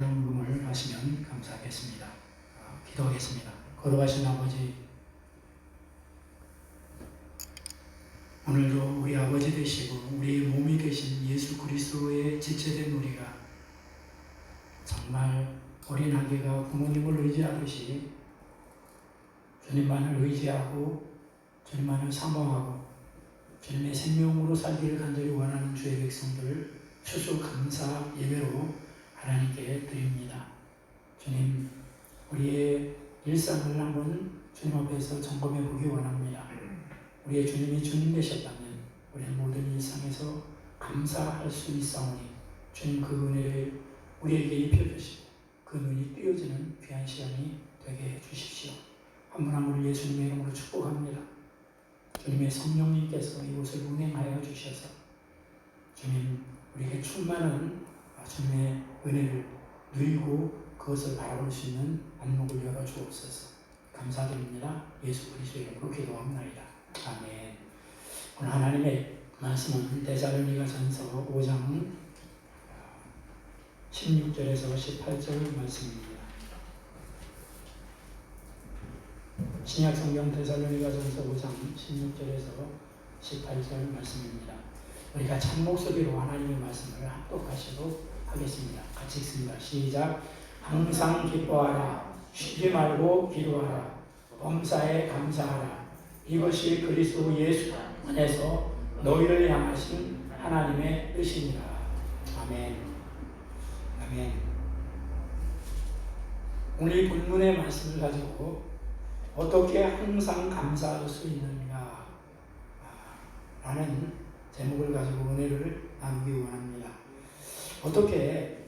헌금을 하시면 감사하겠습니다. 기도하겠습니다. 거룩하신 아버지, 오늘도 우리 아버지 되시고 우리의 몸이 되신 예수 그리스도의 지체된 우리가 정말 어린 아기가 부모님을 의지하듯이 주님만을 의지하고 주님만을 사모하고 주님의 생명으로 살기를 간절히 원하는 주의 백성들 추수감사 예배로 하나님께 드립니다. 주님, 우리의 일상을 한번 주님 앞에서 점검해 보기 원합니다. 우리의 주님이 주님 되셨다면 우리의 모든 일상에서 감사할 수 있사오니 주님 그 은혜를 우리에게 입혀주시고 그 눈이 띄어지는 귀한 시간이 되게 해주십시오. 한 분 한 분을 예수님의 이름으로 축복합니다. 주님의 성령님께서 이곳을 운행하여 주셔서 주님 우리에게 충만한 주님의 은혜를 누리고 그것을 바라볼 수 있는 안목을 열어 주옵소서. 감사드립니다. 예수 그리스도의 이름으로 기도합니다. 아멘. 오늘 하나님의 말씀은 데살로니가전서 5장 16절에서 18절 말씀입니다. 신약성경 데살로니가전서 5장 16절에서 18절 말씀입니다. 우리가 찬목소리로 하나님의 말씀을 합독하시도록 하겠습니다. 같이 읽습니다. 시작. 항상 기뻐하라. 쉬지 말고 기도하라. 범사에 감사하라. 이것이 그리스도 예수 안에서 너희를 향하신 하나님의 뜻이니라. 아멘. 아멘. 오늘 이 본문의 말씀을 가지고 어떻게 항상 감사할 수 있는가 라는 제목을 가지고 은혜를 나누기 원합니다. 어떻게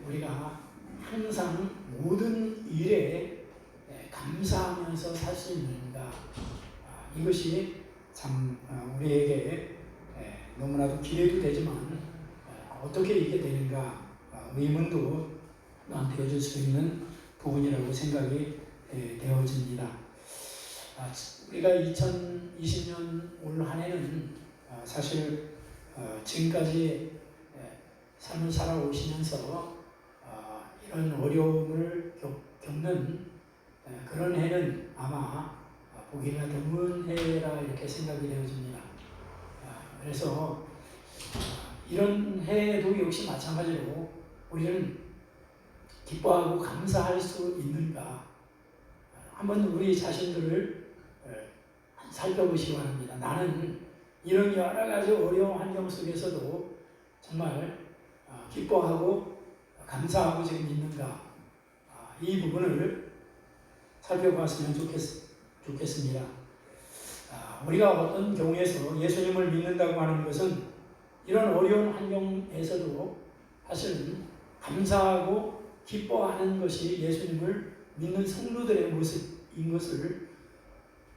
우리가 항상 모든 일에 감사하면서 살 수 있는가, 이것이 참 우리에게 너무나도 기대도 되지만 어떻게 이게 되는가 의문도 되어줄 수 있는 부분이라고 생각이 되어집니다. 우리가 2020년 올 한 해는 사실 지금까지 삶을 살아오시면서 이런 어려움을 겪는 그런 해는 아마 보기가 드문 해라 이렇게 생각이 되어집니다. 그래서 이런 해도 역시 마찬가지로 우리는 기뻐하고 감사할 수 있는가, 한번 우리 자신들을 살펴보시기 바랍니다. 나는 이런 여러 가지 어려운 환경 속에서도 정말 기뻐하고 감사하고 지금 있는가, 이 부분을 살펴봤으면 좋겠습니다. 우리가 어떤 경우에서 예수님을 믿는다고 하는 것은 이런 어려운 환경에서도 사실은 감사하고 기뻐하는 것이 예수님을 믿는 성도들의 모습인 것을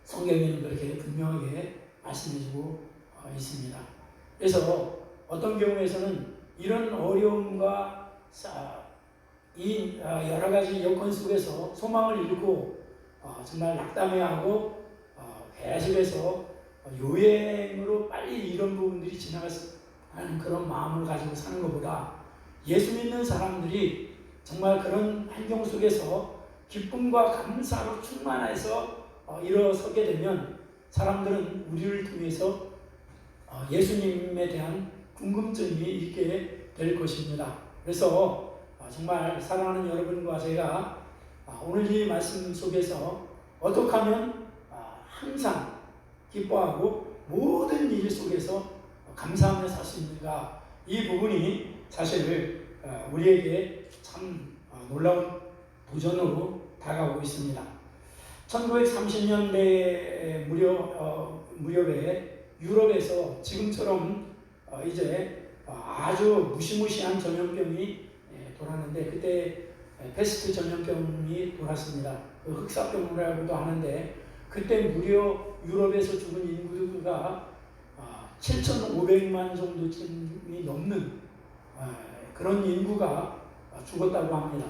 성경에는 그렇게 분명하게 말씀해주고 있습니다. 그래서 어떤 경우에서는 이런 어려움과 이 여러 가지 여건 속에서 소망을 잃고 정말 낙담해하고 계속해서 요행으로 빨리 이런 부분들이 지나가는 그런 마음을 가지고 사는 것보다 예수 믿는 사람들이 정말 그런 환경 속에서 기쁨과 감사로 충만해서 일어서게 되면 사람들은 우리를 통해서 예수님에 대한 궁금증이 있게 될 것입니다. 그래서 정말 사랑하는 여러분과 제가 오늘 이 말씀 속에서 어떻게 하면 항상 기뻐하고 모든 일 속에서 감사하며 살 수 있는가, 이 부분이 사실 우리에게 참 놀라운 도전으로 다가오고 있습니다. 1930년대 무렵에 유럽에서 지금처럼 이제 아주 무시무시한 전염병이 돌았는데, 그때 패스트 전염병이 돌았습니다. 그 흑사병이라고도 하는데, 그때 무려 유럽에서 죽은 인구가 7,500만 정도쯤이 넘는 그런 인구가 죽었다고 합니다.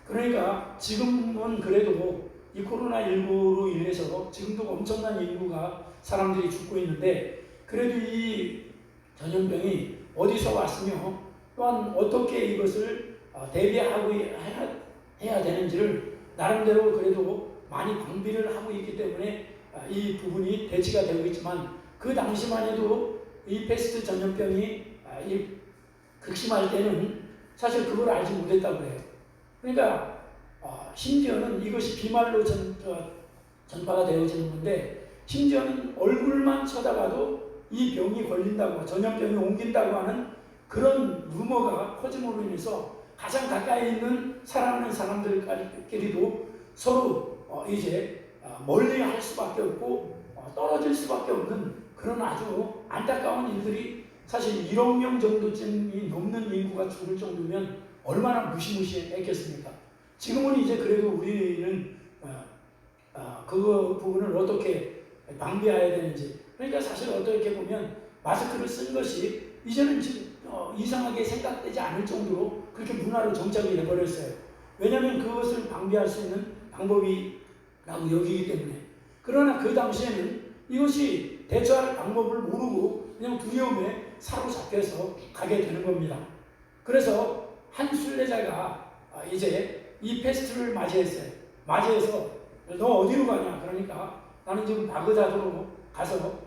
그러니까 지금은 그래도 이 코로나19로 인해서 지금도 엄청난 인구가 사람들이 죽고 있는데, 그래도 이 전염병이 어디서 왔으며 또한 어떻게 이것을 대비하고 해야 되는지를 나름대로 그래도 많이 광비를 하고 있기 때문에 이 부분이 대치가 되고 있지만, 그 당시만 해도 이 패스트 전염병이 극심할 때는 사실 그걸 알지 못했다고 해요. 그러니까 심지어는 이것이 비말로 전파가 되어지는 건데, 심지어는 얼굴만 쳐다봐도 이 병이 걸린다고, 전염병이 옮긴다고 하는 그런 루머가 퍼짐으로 인해서 가장 가까이 있는 사랑하는 사람들끼리도 서로 이제 멀리 할 수밖에 없고 떨어질 수밖에 없는 그런 아주 안타까운 일들이, 사실 1억 명 정도쯤이 넘는 인구가 죽을 정도면 얼마나 무시무시했겠습니까? 지금은 이제 그래도 우리는 그 부분을 어떻게 방비해야 되는지, 그러니까 사실 어떻게 보면 마스크를 쓴 것이 이제는 이상하게 생각되지 않을 정도로 그렇게 문화로 정착이 되어버렸어요. 왜냐하면 그것을 방비할 수 있는 방법이라고 여기기 때문에. 그러나 그 당시에는 이것이 대처할 방법을 모르고 그냥 두려움에 사로잡혀서 가게 되는 겁니다. 그래서 한 순례자가 이제 이 패스트를 맞이했어요. 맞이해서 너 어디로 가냐? 그러니까 나는 지금 바그다드로 가서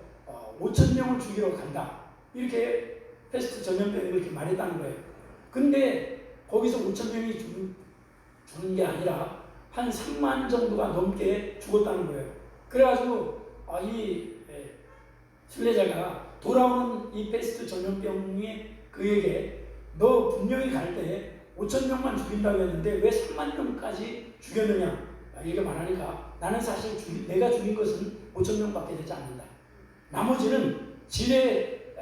5,000명을 죽이러 간다. 이렇게 패스트 전염병이 그렇게 말했다는 거예요. 근데 거기서 5,000명이 죽은 게 아니라 한 3만 정도가 넘게 죽었다는 거예요. 그래가지고 이 순례자가 돌아오는 이 패스트 전염병이 그에게 너 분명히 갈 때 5,000명만 죽인다고 했는데 왜 3만 명까지 죽였느냐? 이렇게 말하니까 나는 사실 내가 죽인 것은 5,000명밖에 되지 않는다. 나머지는 질에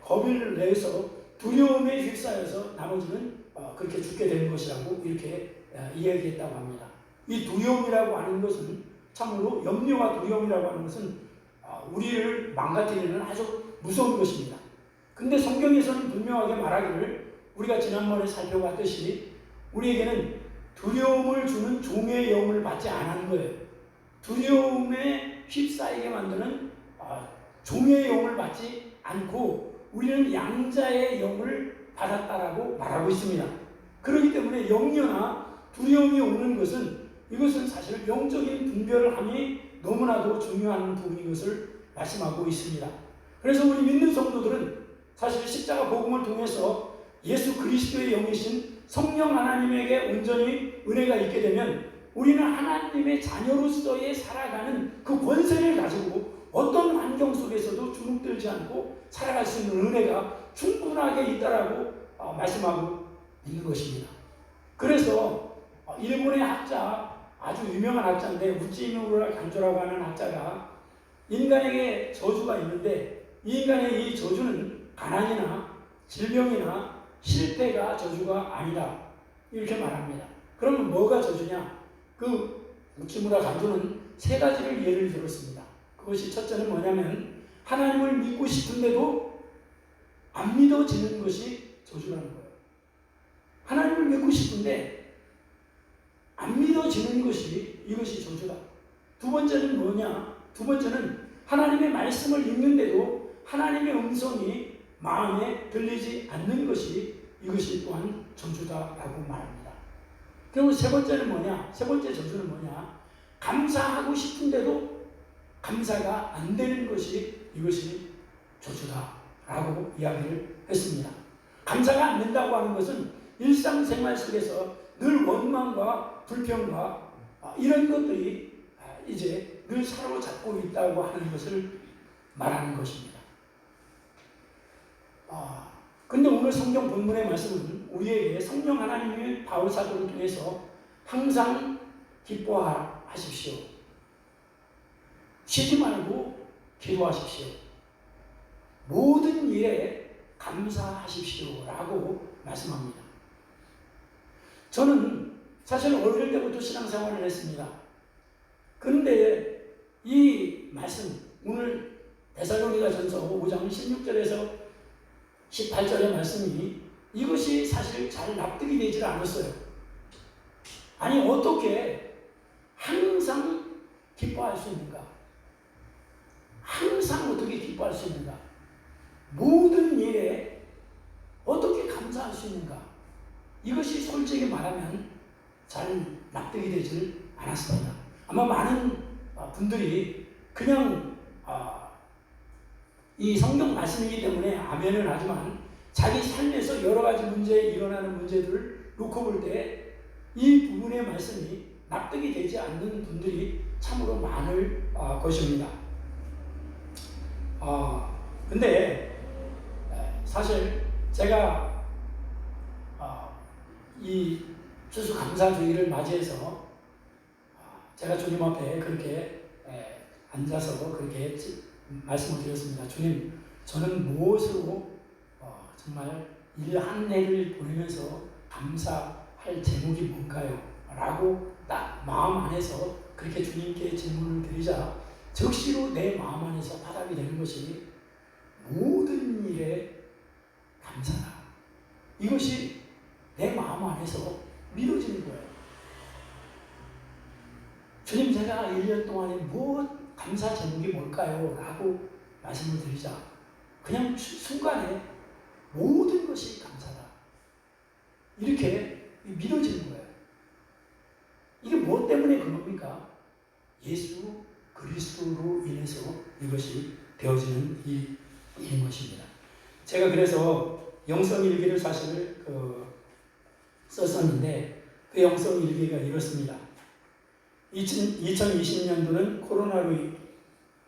겁을 내서 두려움에 휩싸여서 나머지는 그렇게 죽게 되는 것이라고 이렇게 이야기했다고 합니다. 이 두려움이라고 하는 것은 참으로 염려와 두려움이라고 하는 것은 우리를 망가뜨리는 아주 무서운 것입니다. 근데 성경에서는 분명하게 말하기를 우리가 지난번에 살펴봤듯이 우리에게는 두려움을 주는 종의 영을 받지 않은 거예요. 두려움에 휩싸이게 만드는 종의 영을 받지 않고 우리는 양자의 영을 받았다라고 말하고 있습니다. 그렇기 때문에 염려나 두려움이 오는 것은 이것은 사실 영적인 분별함이 너무나도 중요한 부분인 것을 말씀하고 있습니다. 그래서 우리 믿는 성도들은 사실 십자가 복음을 통해서 예수 그리스도의 영이신 성령 하나님에게 온전히 은혜가 있게 되면 우리는 하나님의 자녀로서의 살아가는 그 권세를 가지고 어떤 환경 속에서도 주눅들지 않고 살아갈 수 있는 은혜가 충분하게 있다라고 말씀하고 있는 것입니다. 그래서 일본의 학자, 아주 유명한 학자인데 우찌무라 간조라고 하는 학자가 인간에게 저주가 있는데 이 인간의 이 저주는 가난이나 질병이나 실패가 저주가 아니다. 이렇게 말합니다. 그러면 뭐가 저주냐? 그 우찌무라 간조는 세 가지를 예를 들었습니다. 그것이 첫째는 뭐냐면 하나님을 믿고 싶은데도 안 믿어지는 것이 저주라는 거예요. 하나님을 믿고 싶은데 안 믿어지는 것이 이것이 저주다. 두 번째는 뭐냐? 두 번째는 하나님의 말씀을 읽는데도 하나님의 음성이 마음에 들리지 않는 것이 이것이 또한 저주다라고 말합니다. 그리고 세 번째는 뭐냐? 세 번째 저주는 뭐냐? 감사하고 싶은데도 감사가 안 되는 것이 이것이 저주다라고 이야기를 했습니다. 감사가 안 된다고 하는 것은 일상생활 속에서 늘 원망과 불평과 이런 것들이 이제 늘 사로잡고 있다고 하는 것을 말하는 것입니다. 근데 오늘 성경 본문의 말씀은 우리에게 성령 하나님의 바울 사도를 통해서 항상 기뻐하십시오. 쉬지 말고 기도하십시오. 모든 일에 감사하십시오. 라고 말씀합니다. 저는 사실 어릴 때부터 신앙생활을 했습니다. 그런데 이 말씀, 오늘 데살로니가전서 5장 16절에서 18절의 말씀이 이것이 사실 잘 납득이 되질 않았어요. 아니 어떻게 항상 기뻐할 수 있는가? 항상 어떻게 기뻐할 수 있는가? 모든 일에 어떻게 감사할 수 있는가? 이것이 솔직히 말하면 잘 납득이 되질 않았습니다. 아마 많은 분들이 그냥 이 성경 말씀이기 때문에 아멘을 하지만 자기 삶에서 여러 가지 일어나는 문제들을 놓고 볼 때 이 부분의 말씀이 납득이 되지 않는 분들이 참으로 많을 것입니다. 근데 사실 제가 이 추수감사주의를 맞이해서 제가 주님 앞에 그렇게 앉아서 그렇게 말씀을 드렸습니다. 주님, 저는 무엇으로 정말 일 한 해를 보내면서 감사할 제목이 뭔가요? 라고 딱 마음 안에서 그렇게 주님께 질문을 드리자 즉시로 내 마음 안에서 화답이 되는 것이 모든 일에 감사다. 이것이 내 마음 안에서 믿어지는 거예요. 주님, 제가 1년 동안에 무엇 감사 제목이 뭘까요? 라고 말씀을 드리자 그냥 순간에 모든 것이 감사다. 이렇게 믿어지는 거예요. 이게 무엇 때문에 그런 겁니까? 예수 그리스도로 인해서 이것이 되어지는 일인 것입니다. 제가 그래서 영성일기를 사실 썼었는데 그 영성일기가 이렇습니다. 2020년도는 코로나로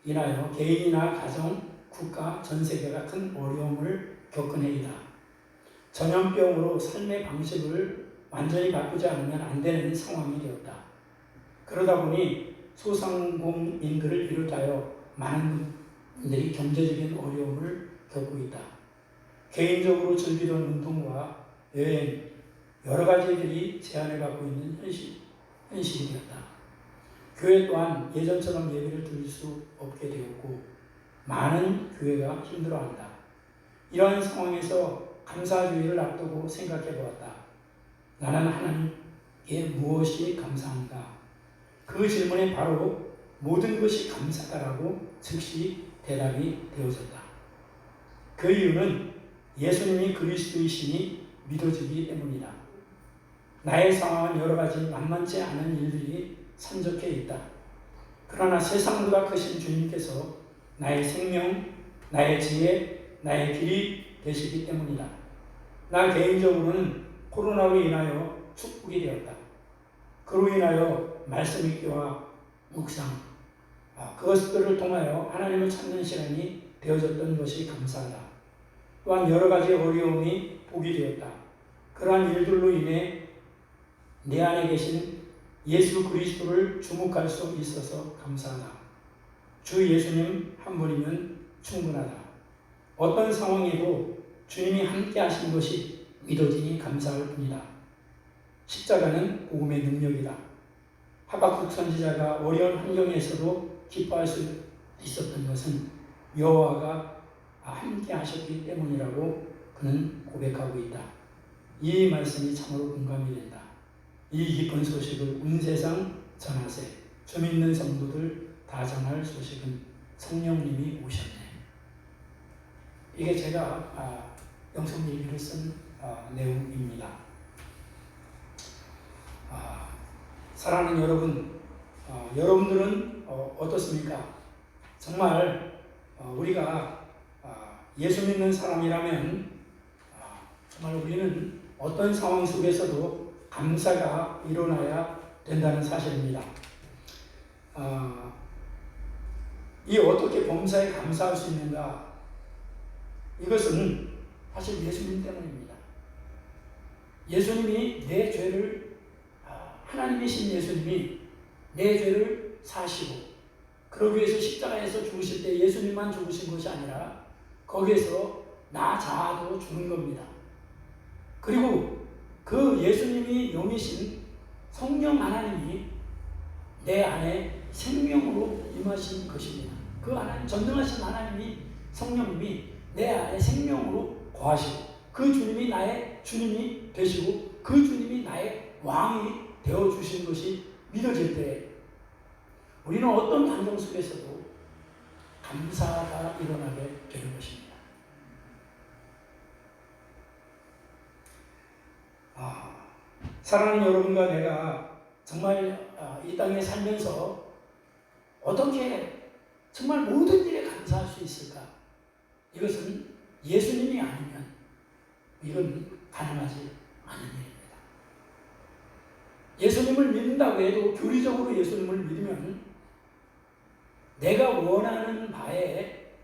인하여 개인이나 가정, 국가, 전 세계가 큰 어려움을 겪은 해이다. 전염병으로 삶의 방식을 완전히 바꾸지 않으면 안 되는 상황이 되었다. 그러다 보니 소상공인들을 비롯하여 많은 분들이 경제적인 어려움을 겪고 있다. 개인적으로 즐기던 운동과 여행, 여러 가지들이 제한을 받고 있는 현실이 되었다. 교회 또한 예전처럼 예배를 드릴 수 없게 되었고 많은 교회가 힘들어한다. 이러한 상황에서 감사주의를 앞두고 생각해 보았다. 나는 하나님께 무엇이 감사한가? 그 질문에 바로 모든 것이 감사다라고 즉시 대답이 되어졌다. 그 이유는 예수님이 그리스도이시니 믿어지기 때문이다. 나의 상황은 여러 가지 만만치 않은 일들이 산적해 있다. 그러나 세상보다 크신 주님께서 나의 생명, 나의 지혜, 나의 길이 되시기 때문이다. 나 개인적으로는 코로나로 인하여 축복이 되었다. 그로 인하여 말씀 읽기와 묵상, 그것들을 통하여 하나님을 찾는 시간이 되어졌던 것이 감사하다. 또한 여러 가지 어려움이 복이 되었다. 그러한 일들로 인해 내 안에 계신 예수 그리스도를 주목할 수 있어서 감사하다. 주 예수님 한 분이면 충분하다. 어떤 상황에도 주님이 함께 하신 것이 믿어지니 감사할 뿐이다. 십자가는 복음의 능력이다. 하박국 선지자가 어려운 환경에서도 기뻐할 수 있었던 것은 여호와가 함께 하셨기 때문이라고 그는 고백하고 있다. 이 말씀이 참으로 공감이 된다. 이 기쁜 소식을 온 세상 전하세. 주 믿는 성도들 다 전할 소식은 성령님이 오셨네. 이게 제가 영성일기를 쓴 내용입니다. 사랑하는 여러분, 여러분들은 어떻습니까? 정말 우리가 예수 믿는 사람이라면 정말 우리는 어떤 상황 속에서도 감사가 일어나야 된다는 사실입니다. 이 어떻게 범사에 감사할 수 있는가? 이것은 사실 예수님 때문입니다. 예수님이 내 죄를, 하나님이신 예수님이 내 죄를 사시고 그러기 위해서 십자가에서 죽으실 때 예수님만 죽으신 것이 아니라 거기에서 나 자아도 죽은 겁니다. 그리고 그 예수님이 영이신 성령 하나님이 내 안에 생명으로 임하신 것입니다. 그 하나님, 전능하신 하나님이, 성령님이 내 안에 생명으로 거하시고 그 주님이 나의 주님이 되시고 그 주님이 나의 왕이 되어주신 것이 믿어질 때 우리는 어떤 환경 속에서도 감사가 일어나게 되는 것입니다. 사랑하는 여러분과 내가 정말 이 땅에 살면서 어떻게 정말 모든 일에 감사할 수 있을까? 이것은 예수님이 아니면 이건 가능하지 않은 일입니다. 예수님을 믿는다고 해도 교리적으로 예수님을 믿으면 내가 원하는 바에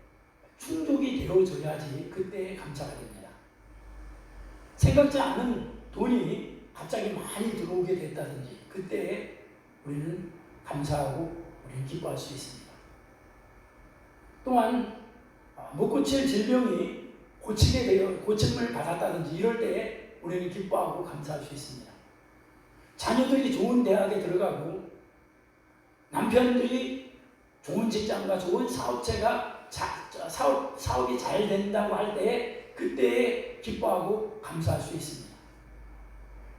충족이 되어져야지 그때 감사가 됩니다. 생각지 않은 돈이 갑자기 많이 들어오게 됐다든지 그때 우리는 감사하고 우리는 기뻐할 수 있습니다. 또한 못 고칠 질병이 고치게 되어 고침을 받았다든지 이럴 때 우리는 기뻐하고 감사할 수 있습니다. 자녀들이 좋은 대학에 들어가고 남편들이 좋은 직장과 좋은 사업체가 사업이 잘 된다고 할 때 그때에 기뻐하고 감사할 수 있습니다.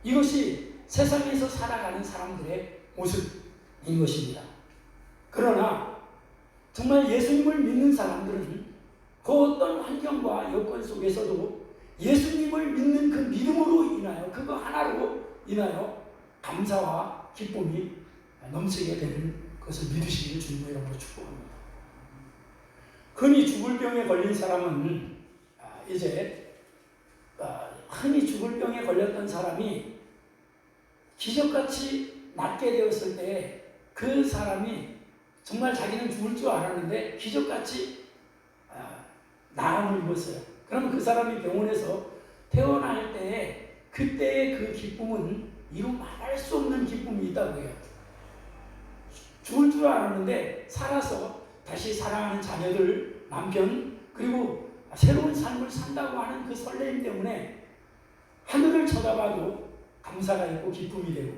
이것이 세상에서 살아가는 사람들의 모습인 것입니다. 그러나 정말 예수님을 믿는 사람들은 그 어떤 환경과 여건 속에서도 예수님을 믿는 그 믿음으로 인하여 그거 하나로 인하여 감사와 기쁨이 넘치게 되는 것을 믿으시기를 주님의 이름으로 축복합니다. 흔히 죽을 병에 걸린 사람은 이제 흔히 죽을 병에 걸렸던 사람이 기적같이 낫게 되었을 때 그 사람이 정말 자기는 죽을 줄 알았는데 기적같이 나음을 입었어요. 그럼 그 사람이 병원에서 퇴원할 때 그때의 그 기쁨은 이루 말할 수 없는 기쁨이 있다고 해요. 죽을 줄 알았는데 살아서 다시 사랑하는 자녀들, 남편, 그리고 새로운 삶을 산다고 하는 그 설렘 때문에 하늘을 쳐다봐도 감사가 있고 기쁨이 되고,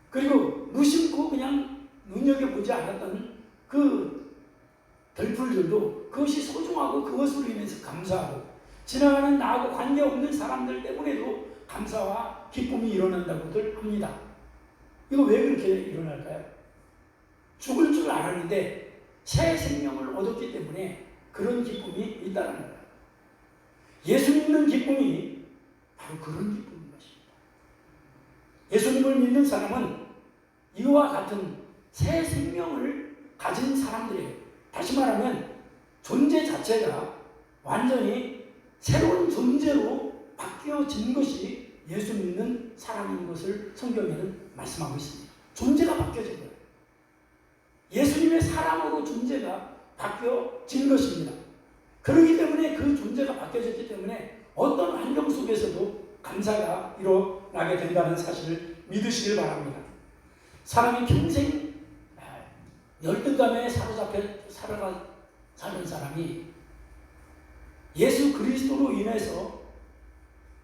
그리고 무심코 그냥 눈여겨보지 않았던 그 들풀들도 그것이 소중하고 그것으로 인해서 감사하고, 지나가는 나하고 관계없는 사람들 때문에도 감사와 기쁨이 일어난다고들 합니다. 이거 왜 그렇게 일어날까요? 죽을 줄 알았는데 새 생명을 얻었기 때문에 그런 기쁨이 있다는 거예요. 예수 믿는 기쁨이 바로 그런 기쁨인 것입니다. 예수님을 믿는 사람은 이와 같은 새 생명을 가진 사람들이에요. 다시 말하면 존재 자체가 완전히 새로운 존재로 바뀌어진 것이 예수 믿는 사람인 것을 성경에는 말씀하고 있습니다. 존재가 바뀌어진 거예요. 예수님의 사람으로 존재가 바뀌어진 것입니다. 그렇기 때문에 그 존재가 바뀌어졌기 때문에 어떤 환경 속에서도 감사가 일어나게 된다는 사실을 믿으시길 바랍니다. 사람이 평생 열등감에 사로잡혀 사는 사람이 예수 그리스도로 인해서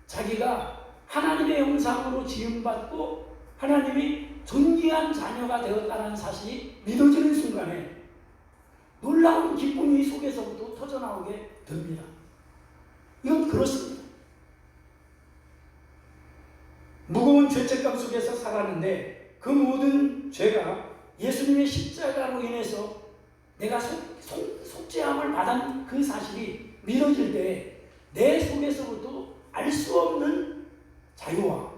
자기가 하나님의 형상으로 지음받고 하나님이 존귀한 자녀가 되었다는 사실이 믿어지는 순간에 놀라운 기쁨이 속에서부터 터져나오게 됩니다. 이건 그렇습니다. 무거운 죄책감 속에서 살았는데 그 모든 죄가 예수님의 십자가로 인해서 내가 속죄함을 받은 그 사실이 믿어질 때 내 속에서부터 알 수 없는 자유와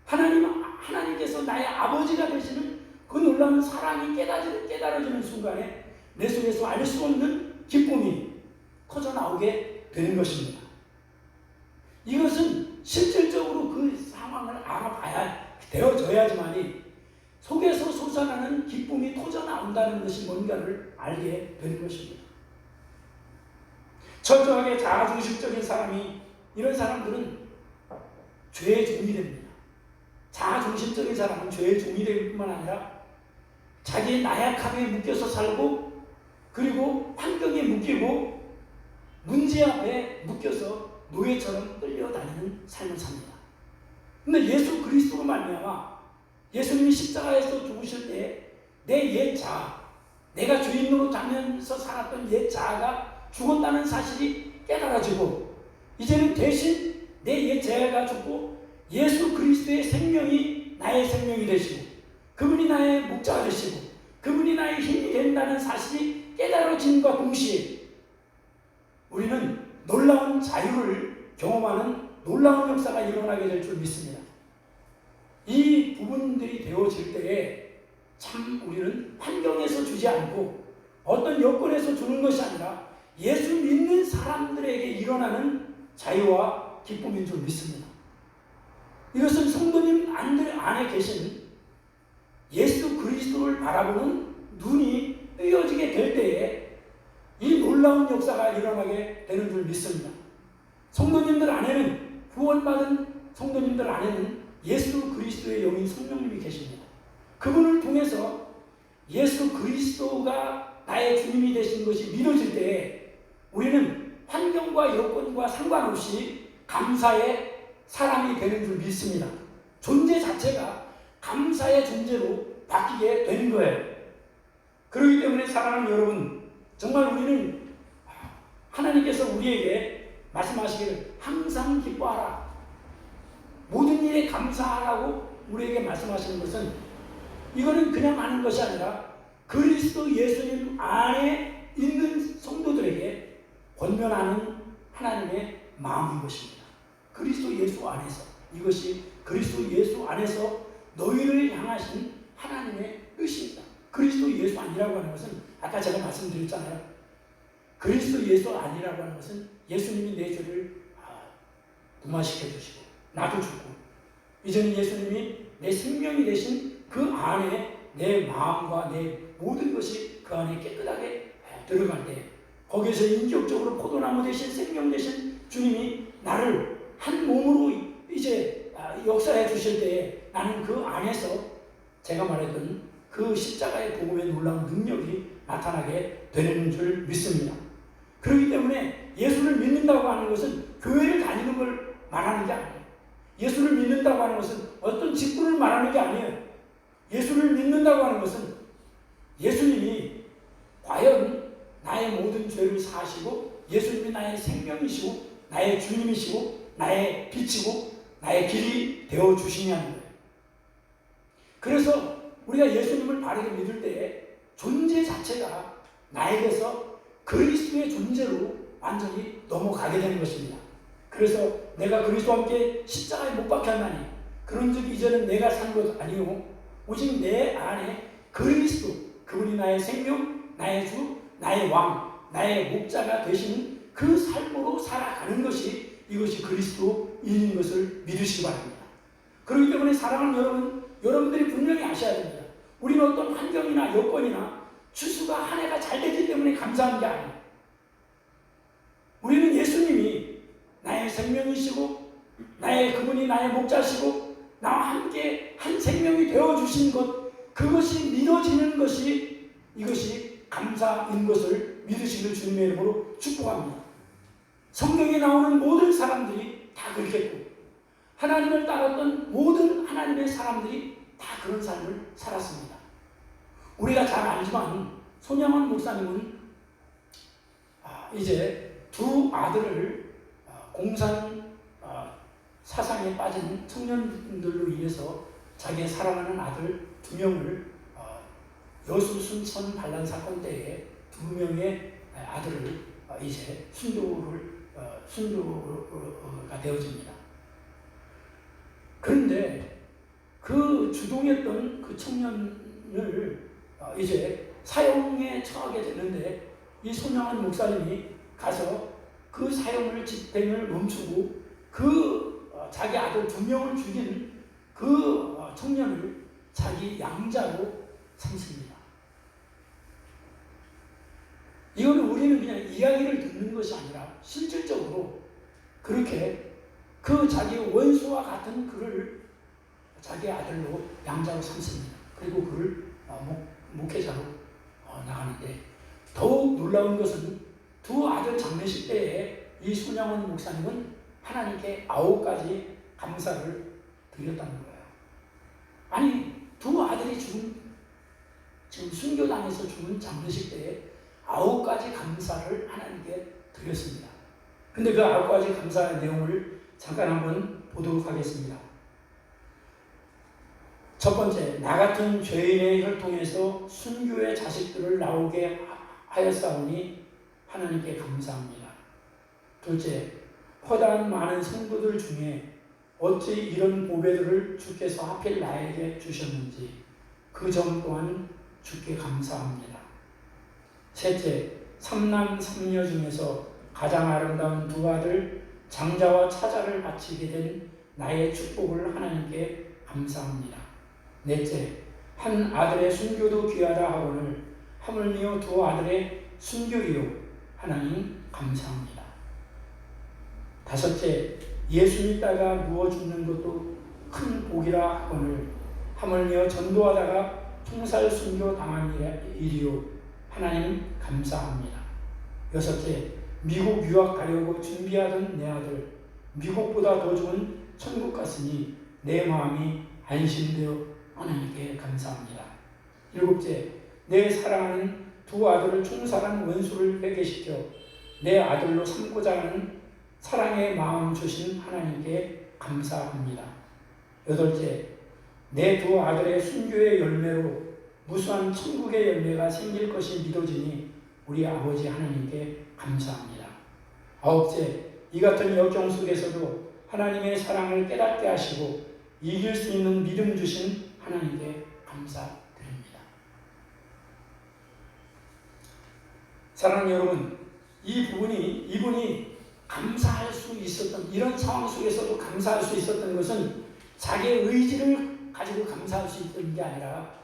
하나님께서 나의 아버지가 되시는 그 놀라운 사랑이 깨달아지는 순간에 내 속에서 알 수 없는 기쁨이 커져 나오게 되는 것입니다. 이것은 실질적으로 그 상황을 알아봐야 되어져야지만이 속에서 솟아나는 기쁨이 터져 나온다는 것이 뭔가를 알게 되는 것입니다. 철저하게 자아중심적인 사람이, 이런 사람들은 죄의 종이 됩니다. 자아중심적인 사람은 죄의 종이 될 뿐만 아니라 자기의 나약함에 묶여서 살고, 그리고 환경에 묶이고 문제 앞에 묶여서 노예처럼 끌려다니는 삶을 삽니다. 그런데 예수 그리스도로 말미암아 예수님이 십자가에서 죽으실 때 내 옛 자아, 내가 주인으로 자면서 살았던 옛 자아가 죽었다는 사실이 깨달아지고, 이제는 대신 내 옛 자아가 죽고 예수 그리스도의 생명이 나의 생명이 되시고, 그분이 나의 목자가 되시고, 그분이 나의 힘이 된다는 사실이 깨달아짐과 동시에 우리는 놀라운 자유를 경험하는 놀라운 역사가 일어나게 될 줄 믿습니다. 이 부분들이 되어질 때에 참 우리는 환경에서 주지 않고 어떤 여건에서 주는 것이 아니라 예수 믿는 사람들에게 일어나는 자유와 기쁨인 줄 믿습니다. 이것은 성도님 안에 계신 예수 그리스도를 바라보는 눈이 뜨여지게 될 때에 이 놀라운 역사가 일어나게 되는 줄 믿습니다. 성도님들 안에는, 구원받은 성도님들 안에는 예수 그리스도의 영인 성령님이 계십니다. 그분을 통해서 예수 그리스도가 나의 주님이 되신 것이 믿어질 때에 우리는 환경과 여건과 상관없이 감사의 사람이 되는 줄 믿습니다. 존재 자체가 감사의 존재로 바뀌게 되는 거예요. 그렇기 때문에 사랑하는 여러분, 정말 우리는 하나님께서 우리에게 말씀하시기를 항상 기뻐하라, 모든 일에 감사하라고 우리에게 말씀하시는 것은, 이거는 그냥 하는 것이 아니라 그리스도 예수님 안에 있는 성도들에게 권면하는 하나님의 마음인 것입니다. 그리스도 예수 안에서, 이것이 그리스도 예수 안에서 너희를 향하신 하나님의 뜻입니다. 그리스도 예수 아니라고 하는 것은 아까 제가 말씀드렸잖아요. 그리스도 예수 아니라고 하는 것은 예수님이 내 죄를 무마시켜 주시고 나도 죽고 이제는 예수님이 내 생명이 되신 그 안에 내 마음과 내 모든 것이 그 안에 깨끗하게 들어갈 때, 거기에서 인격적으로 포도나무 되신 생명 되신 주님이 나를 한 몸으로 이제 역사해 주실 때에 나는 그 안에서 제가 말했던 그 십자가의 복음의 놀라운 능력이 나타나게 되는 줄 믿습니다. 그렇기 때문에 예수를 믿는다고 하는 것은 교회를 다니는 걸 말하는 게 아니에요. 예수를 믿는다고 하는 것은 어떤 직분을 말하는 게 아니에요. 예수를 믿는다고 하는 것은 예수님이 과연 나의 모든 죄를 사하시고 예수님이 나의 생명이시고 나의 주님이시고 나의 빛이고 나의 길이 되어주시냐는 거예요. 그래서 우리가 예수님을 바르게 믿을 때에 존재 자체가 나에게서 그리스도의 존재로 완전히 넘어가게 되는 것입니다. 그래서 내가 그리스도와 함께 십자가에 못 박혔나니 그런즉 이제는 내가 산 것 아니요 오직 내 안에 그리스도, 그분이 나의 생명, 나의 주, 나의 왕, 나의 목자가 되시는 그 삶으로 살아가는 것이, 이것이 그리스도인인 것을 믿으시기 바랍니다. 그렇기 때문에 사랑하는 여러분, 여러분들이 분명히 아셔야 됩니다. 우리는 어떤 환경이나 여건이나 추수가 한 해가 잘 되기 때문에 감사한 게 아니에요. 우리는 예수님이 나의 생명이시고 그분이 나의 목자시고 나와 함께 한 생명이 되어주신 것, 그것이 믿어지는 것이, 이것이 감사인 것을 믿으시길 주님의 이름으로 축복합니다. 성경에 나오는 모든 사람들이 다 그렇겠고 하나님을 따랐던 모든 하나님의 사람들이 다 그런 삶을 살았습니다. 우리가 잘 알지만 손양원 목사님은 이제 두 아들을 공산 사상에 빠진 청년들로 인해서 자기의 사랑하는 아들 두 명을 여수 순천 반란 사건 때에 두 명의 아들을 이제 순교가 되어집니다. 그런데 그 주동했던 그 청년을 이제 사형에 처하게 되는데 이 손양원 목사님이 가서 그 사형을 집행을 멈추고 그 자기 아들 두 명을 죽인 그 청년을 자기 양자로 삼습니다. 이거는 우리는 그냥 이야기를 듣는 것이 아니라 실질적으로 그렇게 그 자기 원수와 같은 그를 자기 아들로 양자로 삼습니다. 그리고 그를 목회자로 나가는데 더욱 놀라운 것은 두 아들 장례식 때에 이 손양원 목사님은 하나님께 9가지 감사를 드렸다는 거예요. 아니, 두 아들이 지금 순교당해서 죽은 장례식 때에 9가지 감사를 하나님께 드렸습니다. 근데 그 9가지 감사의 내용을 잠깐 한번 보도록 하겠습니다. 첫 번째, 나 같은 죄인의 혈통에서 순교의 자식들을 나오게 하였사오니 하나님께 감사합니다. 둘째, 허다한 많은 성도들 중에 어찌 이런 보배들을 주께서 하필 나에게 주셨는지 그 점 또한 주께 감사합니다. 셋째, 삼남 삼녀 중에서 가장 아름다운 두 아들 장자와 차자를 바치게 된 나의 축복을 하나님께 감사합니다. 넷째, 한 아들의 순교도 귀하다 하거늘 하물며 두 아들의 순교리요 하나님 감사합니다. 다섯째, 예수 믿다가 누워 죽는 것도 큰 복이라 하거늘 하물며 전도하다가 총살 순교 당한 일이요 하나님 감사합니다. 여섯째, 미국 유학 가려고 준비하던 내 아들 미국보다 더 좋은 천국 갔으니 내 마음이 안심되어 하나님께 감사합니다. 일곱째, 내 사랑하는 두 아들을 총살한 원수를 회개시켜 내 아들로 삼고자 하는 사랑의 마음 주신 하나님께 감사합니다. 여덟째, 내 두 아들의 순교의 열매로 무수한 천국의 열매가 생길 것이 믿어지니 우리 아버지 하나님께 감사합니다. 아홉째, 이 같은 역경 속에서도 하나님의 사랑을 깨닫게 하시고 이길 수 있는 믿음 주신 하나님께 감사드립니다. 사랑하는 여러분, 이분이 감사할 수 있었던, 이런 상황 속에서도 감사할 수 있었던 것은 자기의 의지를 가지고 감사할 수 있던 게 아니라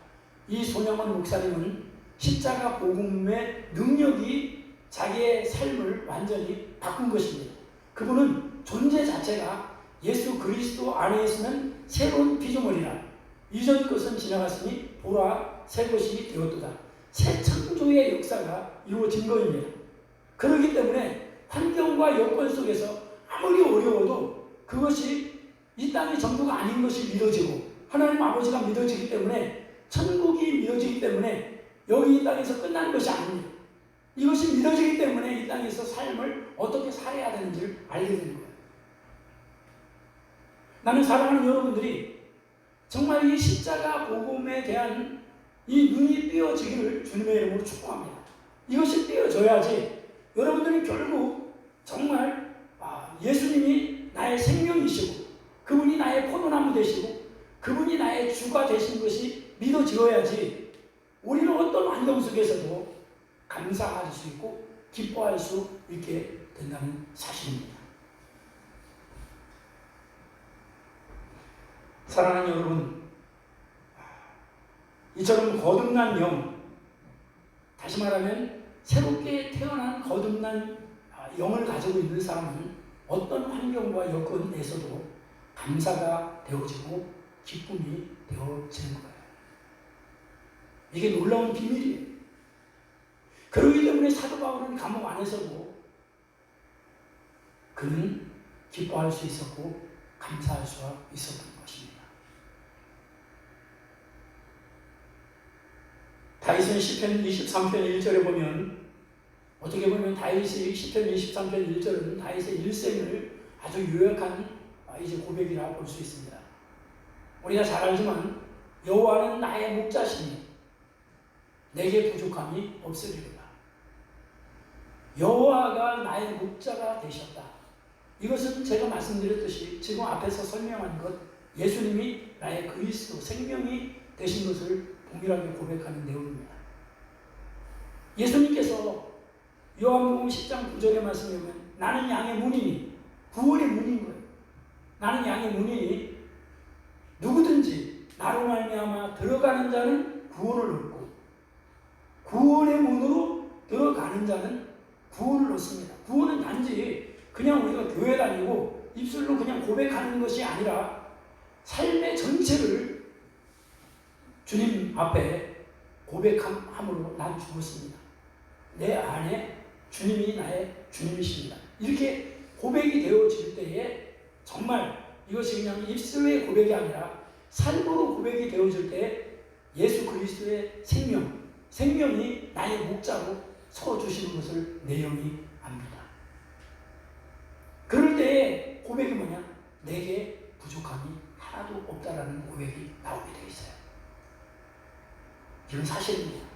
이 손영원 목사님은 십자가 복음의 능력이 자기의 삶을 완전히 바꾼 것입니다. 그분은 존재 자체가 예수 그리스도 안에 있으면 새로운 피조물이라 이전 것은 지나갔으니 보라 새 것이 되었도다. 새 창조의 역사가 이루어진 것입니다. 그렇기 때문에 환경과 여건 속에서 아무리 어려워도 그것이 이 땅의 전부가 아닌 것이 믿어지고 하나님 아버지가 믿어지기 때문에 천국이 믿어지기 때문에 여기 이 땅에서 끝나는 것이 아닙니다. 이것이 믿어지기 때문에 이 땅에서 삶을 어떻게 살아야 되는지를 알게 되는 거예요. 나는 사랑하는 여러분들이 정말 이 십자가 복음에 대한 이 눈이 띄어지기를 주님의 이름으로 축복합니다. 이것이 띄어져야지 여러분들이 결국 정말 예수님이 나의 생명이시고 그분이 나의 포도나무 되시고 그분이 나의 주가 되신 것이 믿어지어야지 우리는 어떤 환경 속에서도 감사할 수 있고 기뻐할 수 있게 된다는 사실입니다. 사랑하는 여러분, 이처럼 거듭난 영, 다시 말하면 새롭게 태어난 거듭난 영을 가지고 있는 사람은 어떤 환경과 여건에서도 감사가 되어지고 기쁨이 되어지는 거예요. 이게 놀라운 비밀이에요. 그렇기 때문에 사도 바울은 감옥 안에서도 그는 기뻐할 수 있었고 감사할 수가 있었던 것입니다. 다윗은 시편 23편 1절에 보면 어떻게 보면 다윗이 시편 23편 1절은 다윗의 일생을 아주 요약한 이제 고백이라고 볼 수 있습니다. 우리가 잘 알지만 여호와는 나의 목자시니 내게 부족함이 없으리로다. 여호와가 나의 목자가 되셨다. 이것은 제가 말씀드렸듯이 지금 앞에서 설명한 것 예수님이 나의 그리스도 생명이 되신 것을 동일하게 고백하는 내용입니다. 예수님께서 요한복음 10장 9절의 말씀에 보면 나는 양의 문이니 구원의 문인 거예요. 나는 양의 문이니 누구든지 나로 말미암아 들어가는 자는 구원을 얻고 구원의 문으로 들어가는 자는 구원을 얻습니다. 구원은 단지 그냥 우리가 교회 다니고 입술로 그냥 고백하는 것이 아니라 삶의 전체를 주님 앞에 고백함으로 난 죽었습니다. 내 안에 주님이 나의 주님이십니다. 이렇게 고백이 되어질 때에 정말 이것이 그냥 입술의 고백이 아니라 삶으로 고백이 되어질 때 예수 그리스도의 생명이 나의 목자로 서주시는 것을 내 영이 압니다. 그럴 때에 고백이 뭐냐? 내게 부족함이 하나도 없다라는 고백이 나오게 되어 있어요. 이건 사실입니다.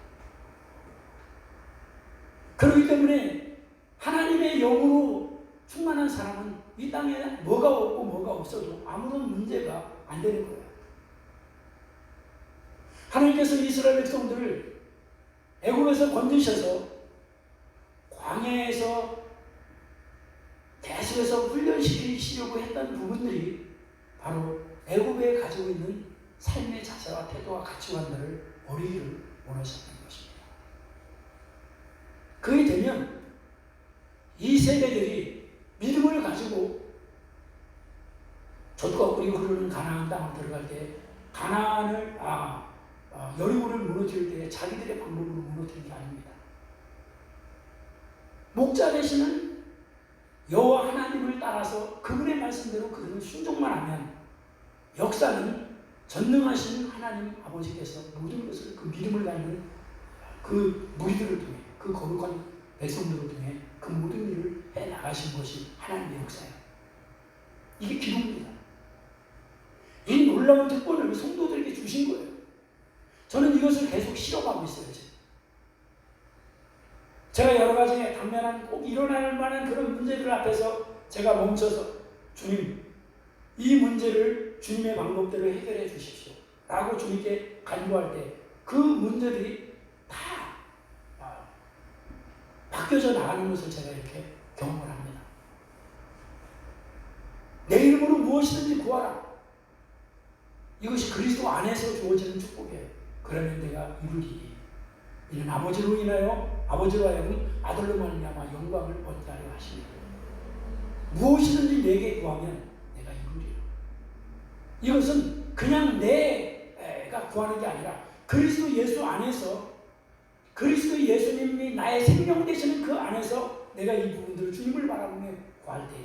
그렇기 때문에 하나님의 영으로 충만한 사람은 이 땅에 뭐가 없고 뭐가 없어도 아무런 문제가 안 되는 거예요. 하나님께서 이스라엘 백성들을 애굽에서 건지셔서 광야에서 계속해서 훈련시키려고 했던 부분들이 바로 애굽에 가지고 있는 삶의 자세와 태도와 가치관들을 버리기를 원하셨던 것입니다. 그게 되면 이 세대들이 믿음을 가지고 젖과 꿀이 흐르는 가나안 땅을 들어갈 때 가나안을 여리고를 무너뜨릴 때 자기들의 방법으로 무너뜨린 게 아닙니다. 목자 되시는 여호와 하나님을 따라서 그분의 말씀대로 그들은 순종만 하면 역사는 전능하신 하나님 아버지께서 모든 것을 그 믿음을 갖는 그 무리들을 통해 그 거룩한 백성들을 통해 그 모든 일을 해 나가신 것이 하나님의 역사예요. 이게 기록입니다. 이 놀라운 특권을 성도들에게 주신 거예요. 저는 이것을 계속 실험하고 있어요. 제가 여러 가지 당면한 꼭 일어날 만한 그런 문제들 앞에서 제가 멈춰서 주님, 이 문제를 주님의 방법대로 해결해 주십시오 라고 주님께 간구할 때 그 문제들이 다 바뀌어져 나가는 것을 제가 이렇게 경험을 합니다. 내 이름으로 무엇이든지 구하라. 이것이 그리스도 안에서 주어지는 축복이에요. 그러면 내가 이루리니 이는 아버지로 인하여 아버지로 하여금 아들로 말미암아 영광을 얻게 하려 하십니다. 무엇이든지 내게 구하면 내가 이루리라. 이것은 그냥 내가 구하는 게 아니라 그리스도 예수 안에서 그리스도 예수님이 나의 생명 되시는 그 안에서 내가 이 부분들을 주님을 바라보며 구할 때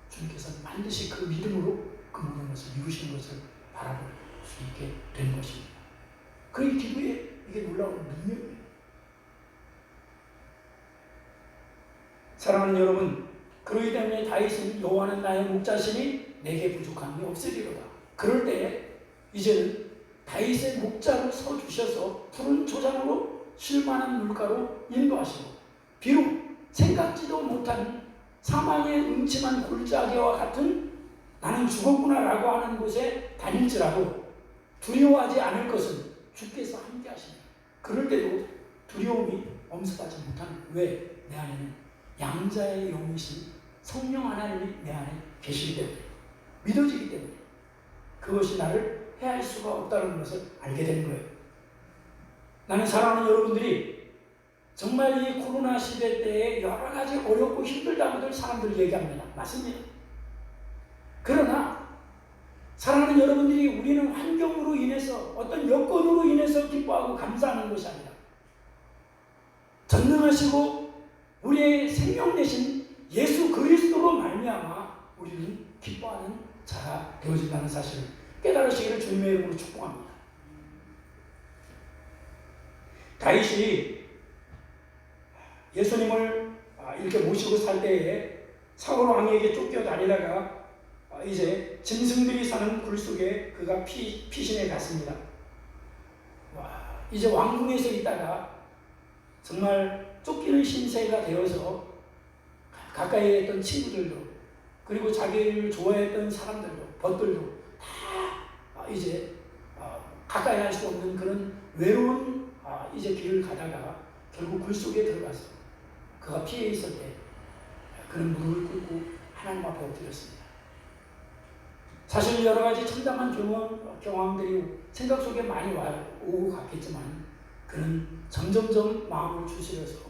주님께서 반드시 그 믿음으로 그 모든 것을 이루시는 것을 바라볼 수 있게 되는 것입니다. 그 기도에 이게 놀라운 능력이에요. 사랑하는 여러분, 그러기 때문에 다윗은 여호와는 나의 목자시니 내게 부족함이 없으리로다. 그럴 때 이제는 다윗의 목자로 서 주셔서 푸른 초장으로 쉴만한 물가로 인도하시고 비록 생각지도 못한 사망의 음침한 골짜기와 같은 나는 죽었구나라고 하는 곳에 다닐지라도 두려워하지 않을 것은 주께서 함께 하십니다. 그럴 때도 두려움이 엄습하지 못하는 거예요. 왜? 내 안에는 양자의 영이신 성령 하나님이 내 안에 계시기 때문에 믿어지기 때문에 그것이 나를 해할 수가 없다는 것을 알게 되는 거예요. 나는 사랑하는 여러분들이 정말 이 코로나 시대 때에 여러 가지 어렵고 힘들다고들 사람들 얘기합니다. 맞습니다. 그러나 사랑하는 여러분들이 우리는 환경으로 인해서 어떤 여건으로 인해서 기뻐하고 감사하는 것이 아니라 전능하시고 우리의 생명 되신 예수 그리스도로 말미암아 우리는 기뻐하는 자가 되어진다는 사실을 깨달으시기를 주님의 이름으로 축복합니다. 다윗이 예수님을 이렇게 모시고 살 때에 사울 왕에게 쫓겨다니다가 이제 짐승들이 사는 굴 속에 그가 피신해 갔습니다. 이제 왕궁에서 있다가 정말 쫓기는 신세가 되어서 가까이에 있던 친구들도 그리고 자기를 좋아했던 사람들도 벗들도 다 이제 가까이 할 수 없는 그런 외로운 이제 길을 가다가 결국 굴 속에 들어가서 그가 피해 있을 때 그는 무릎을 꿇고 하나님 앞에 엎드렸습니다. 사실 여러 가지 참담한 경험들이 생각 속에 많이 오고 갔겠지만 그는 점점점 마음을 추스려서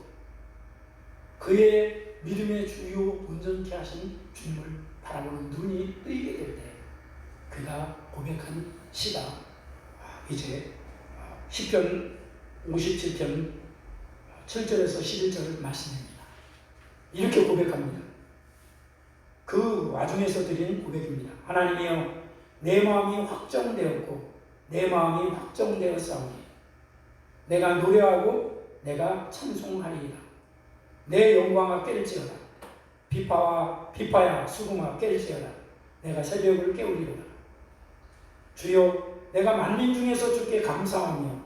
그의 믿음의 주요 온전케 하신 주님을 바라보는 눈이 뜨이게 될 때 그가 고백한 시가 이제 시편 57편 7절에서 11절 말씀입니다. 이렇게 고백합니다. 그 와중에서 드리는 고백입니다. 하나님이여 내 마음이 확정되었고 내 마음이 확정되었사오니 내가 노래하고 내가 찬송하리이다. 내 영광아 깰지어다. 비파야 수궁아 깰지어다. 내가 새벽을 깨우리로다. 주여 내가 만민 중에서 주께 감사하며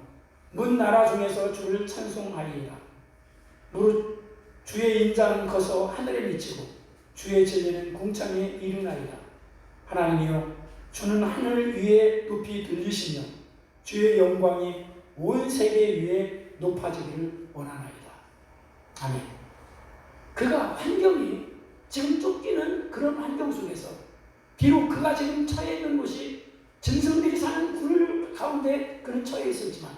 문 나라 중에서 주를 찬송하리이다. 무릇 주의 인자는 커서 하늘에 미치고 주의 진리는 궁창에 이르나이다. 하나님이여, 주는 하늘 위에 높이 들리시며 주의 영광이 온 세계 위에 높아지기를 원하나이다. 아멘. 그가 환경이 지금 쫓기는 그런 환경 속에서 비록 그가 지금 처해 있는 곳이 짐승들이 사는 굴 가운데 그는 처해 있었지만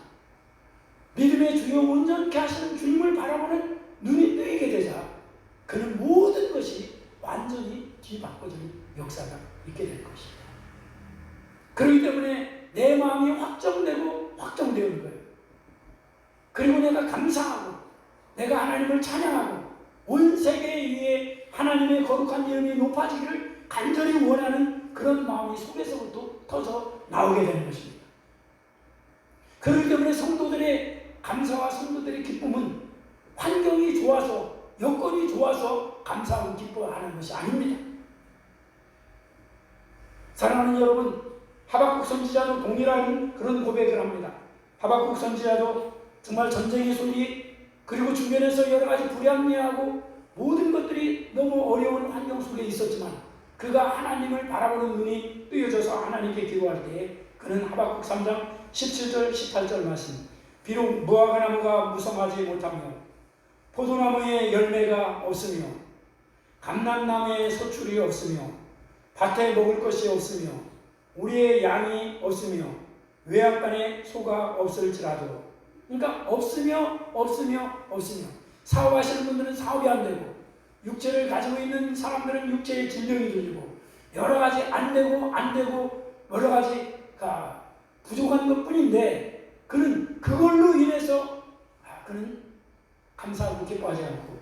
믿음의 주여 온전케 하시는 주님을 바라보는 눈이 뜨이게 되자 그는 모든 것이 완전히 뒤바꿔지는 역사가 있게 될 것입니다. 그렇기 때문에 내 마음이 확정되는 거예요. 그리고 내가 감사하고 내가 하나님을 찬양하고 온 세계 위에 하나님의 거룩한 이름이 높아지기를 간절히 원하는 그런 마음이 속에서부터 터져 나오게 되는 것입니다. 그렇기 때문에 성도들의 감사와 성도들의 기쁨은 환경이 좋아서 여건이 좋아서 감사하고 기뻐하는 것이 아닙니다. 사랑하는 여러분, 하박국 선지자도 동일한 그런 고백을 합니다. 하박국 선지자도 정말 전쟁의 소리 그리고 주변에서 여러 가지 불합리하고 모든 것들이 너무 어려운 환경 속에 있었지만 그가 하나님을 바라보는 눈이 뜨여져서 하나님께 기도할 때 그는 하박국 3장 17절 18절 말씀, 비록 무화과나무가 무성하지 못하며 포도나무에 열매가 없으며 감람나무에 소출이 없으며 밭에 먹을 것이 없으며 우리의 양이 없으며 외양간에 소가 없을지라도, 그러니까 없으며 사업하시는 분들은 사업이 안 되고 육체를 가지고 있는 사람들은 육체의 질병이 들리고 여러 가지 안 되고 여러 가지가 부족한 것 뿐인데 그는 그걸로 인해서 그는 감사하고 기뻐하지 않고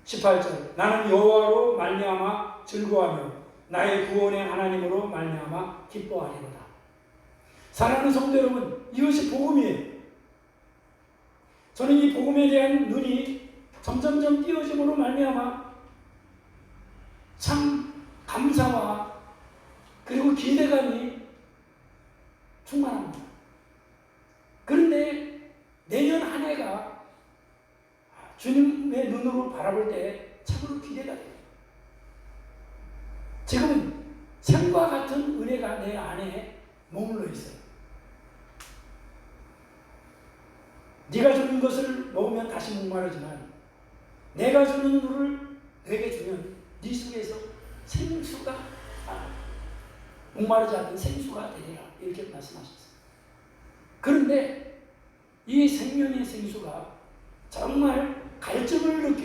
18절, 나는 여호와로 말미암아 즐거워하며 나의 구원의 하나님으로 말미암아 기뻐하리로다. 사랑하는 성도 여러분, 이것이 복음이에요. 저는 이 복음에 대한 눈이 점점점 띄어짐으로 말미암아 참 감사와 그리고 기대감이 충만합니다. 그런데 내년 한 해가 주님의 눈으로 바라볼 때 참으로 기대가 돼요. 지금은 샘과 같은 은혜가 내 안에 머물러 있어요. 네가 주는 것을 먹으면 다시 목마르지만 내가 주는 물을 내게 주면 네 속에서 생수가 목마르지 않는 생수가 되리라, 이렇게 말씀하셨어요. 그런데 이 생명의 생수가 정말 갈증을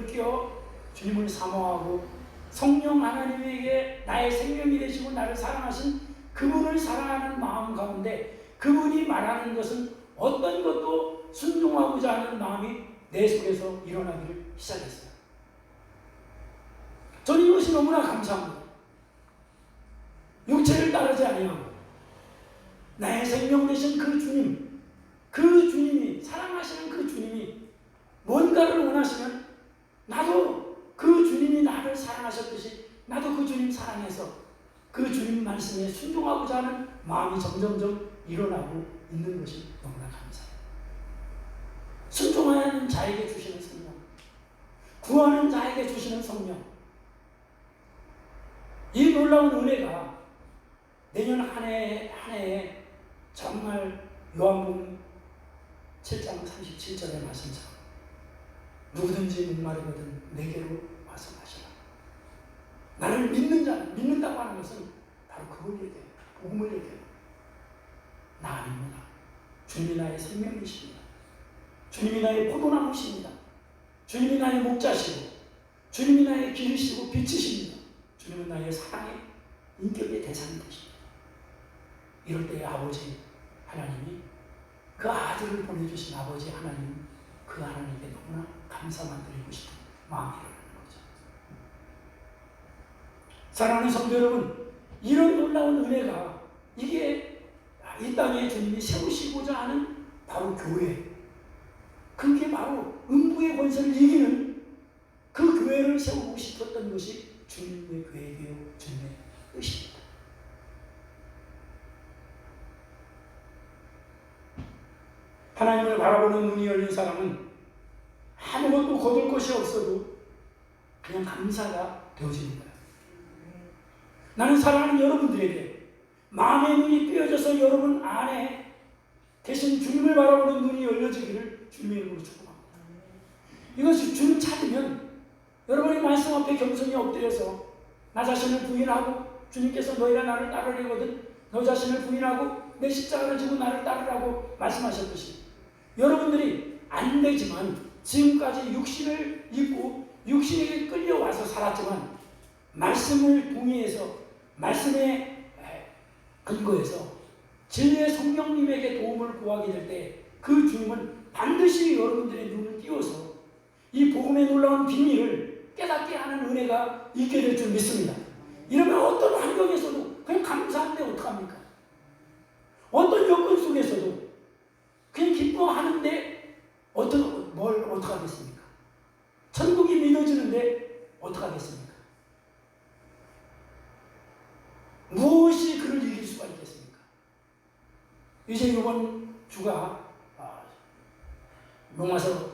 느껴 주님을 사모하고 성령 하나님에게 나의 생명이 되시고 나를 사랑하신 그분을 사랑하는 마음 가운데 그분이 말하는 것은 어떤 것도 순종하고자 하는 마음이 내 속에서 일어나기를 시작했어요. 저는 이것이 너무나 감사합니다. 육체를 따르지 아니하고 나의 생명 되신 그 주님이 사랑하시는 그 주님이 뭔가를 원하시면 나도 그 주님이 나를 사랑하셨듯이 나도 그 주님 사랑해서 그 주님 말씀에 순종하고자 하는 마음이 점점점 일어나고 있는 것이 너무나 감사해요. 순종하는 자에게 주시는 성령, 구하는 자에게 주시는 성령, 이 놀라운 은혜가 내년 한 해에 정말 요한복음 7장 37절의 말씀처럼 누구든지 목마르거든 내게로 와서 마시라. 나를 믿는다고 하는 것은 바로 그걸 얘기해요. 복음을 얘기해요. 나 아닙니다. 주님이 나의 생명이십니다. 주님이 나의 포도나무십니다. 주님이 나의 목자시고 주님이 나의 길이시고 빛이십니다. 주님은 나의 사랑의 인격의 대상이 되십니다. 이럴 때 아버지 하나님이 그 아들을 보내주신 아버지 하나님, 그 하나님께 너무나 감사만 드리고 싶은 마음이 일어나는 거죠. 사랑하는 성도 여러분, 이런 놀라운 은혜가 이게 이 땅에 주님이 세우시고자 하는 바로 교회, 그게 바로 음부의 권세를 이기는 그 교회를 세우고 싶었던 것이 주님의 교회이요 주님의 뜻입니다. 하나님을 바라보는 눈이 열린 사람은 아무것도 거둘 것이 없어도 그냥 감사가 되어지는 거예요. 나는 사랑하는 여러분들에게 마음의 눈이 뜨여져서 여러분 안에 계신 주님을 바라보는 눈이 열려지기를 주님의 이름으로 축복합니다. 이것이 주님 찾으면 여러분이 말씀 앞에 겸손히 엎드려서 나 자신을 부인하고 주님께서 너희가 나를 따르려거든 너 자신을 부인하고 내 십자가를 지고 나를 따르라고 말씀하셨듯이 여러분들이 안 되지만 지금까지 육신을 입고 육신에게 끌려와서 살았지만 말씀을 동의해서 말씀에 근거해서 진리의 성령님에게 도움을 구하게 될 때 그 주님은 반드시 여러분들의 눈을 띄워서 이 복음의 놀라운 비밀을 깨닫게 하는 은혜가 있게 될 줄 믿습니다. 이러면 어떤 환경에서도 그냥 감사한데 어떡합니까? 어떤 여건 속에서도 그냥 기뻐하는데 뭘 어떡하겠습니까? 천국이 믿어지는데 어떡하겠습니까? 무엇이 그를 이길 수가 있겠습니까? 이제 이번 주가 로마서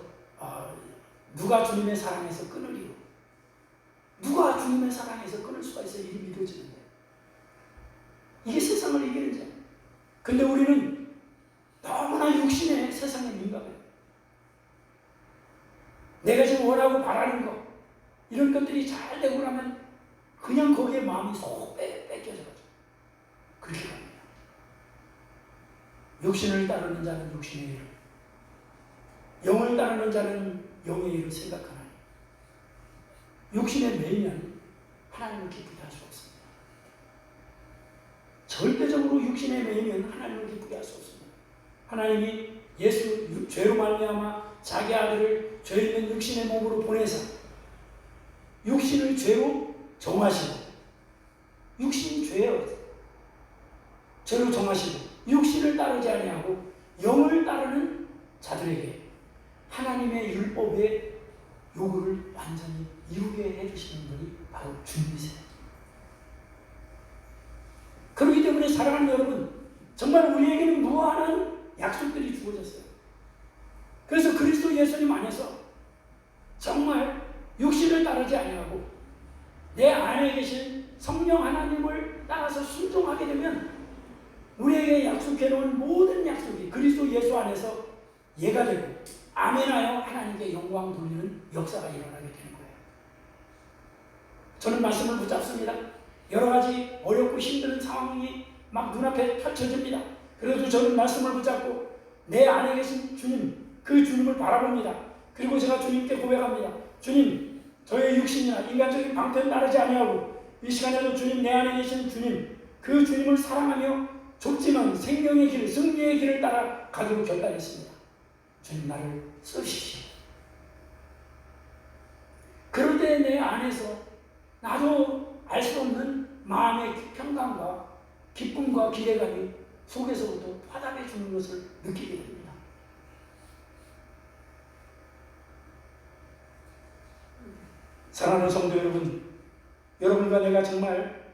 누가 주님의 사랑에서 끊으리요? 누가 주님의 사랑에서 끊을 수가 있어요? 이게 믿어지는데 이게 세상을 이기는 자. 근데 우리는 너무나 육신의 세상에 민감해요. 내가 지금 원하고 바라는 것 이런 것들이 잘 되고 나면 그냥 거기에 마음이 쏙 뺏겨져가지고 그렇게 갑니다. 육신을 따르는 자는 육신의 일을, 영을 따르는 자는 영의 일을 생각하나니 육신에 매이면 하나님을 기쁘게 할 수 없습니다. 절대적으로 육신에 매이면 하나님을 기쁘게 할 수 없습니다. 하나님이 예수 죄로 말미암아 자기 아들을 죄 있는 육신의 몸으로 보내서 육신을 죄로 정하시고 육신이 죄예요. 죄로 정하시고 육신을 따르지 아니하고 영을 따르는 자들에게 하나님의 율법의 요구를 완전히 이루게 해주시는 분이 바로 주님이세요. 그렇기 때문에 사랑하는 여러분, 정말 우리에게는 무한한 약속들이 주어졌어요. 그래서 그리스도 예수님 안에서 정말 육신을 따르지 아니하고 내 안에 계신 성령 하나님을 따라서 순종하게 되면 우리에게 약속해 놓은 모든 약속이 그리스도 예수 안에서 예가 되고 아멘하여 하나님께 영광 돌리는 역사가 일어나게 되는 거예요. 저는 말씀을 붙잡습니다. 여러 가지 어렵고 힘든 상황이 막 눈앞에 펼쳐집니다. 그래도 저는 말씀을 붙잡고 내 안에 계신 주님, 그 주님을 바라봅니다. 그리고 제가 주님께 고백합니다. 주님, 저의 육신이나 인간적인 방패는 따르지 아니하고 이 시간에도 주님, 내 안에 계신 주님, 그 주님을 사랑하며 좁지만 생명의 길, 승리의 길을 따라 가기로 결단했습니다. 주님, 나를 쓰십시오. 그럴 때 내 안에서 나도 알 수 없는 마음의 평강과 기쁨과 기대감이 속에서부터 화답해 주는 것을 느끼게 됩니다. 사랑하는 성도 여러분, 여러분과 내가 정말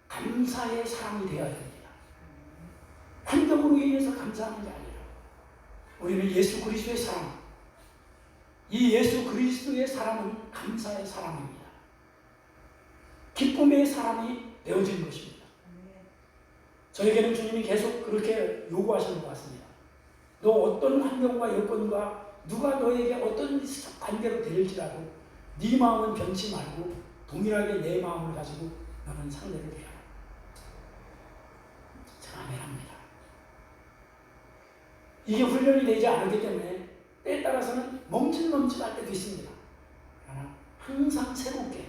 감사의 사람이 되어야 됩니다. 환경으로 인해서 감사하는 게 아니라 우리는 예수 그리스도의 사람, 이 예수 그리스도의 사람은 감사의 사람입니다. 기쁨의 사람이 되어진 것입니다. 저에게는 주님이 계속 그렇게 요구하시는 것 같습니다. 너 어떤 환경과 여건과 누가 너에게 어떤 관계로 될지라도 네 마음은 변치 말고 동일하게 내 마음을 가지고 너는 상대를 대하라. 제가 아멘합니다. 이게 훈련이 되지 않았기 때문에 때에 따라서는 멈칫멈칫할 때도 있습니다. 그러나 항상 새롭게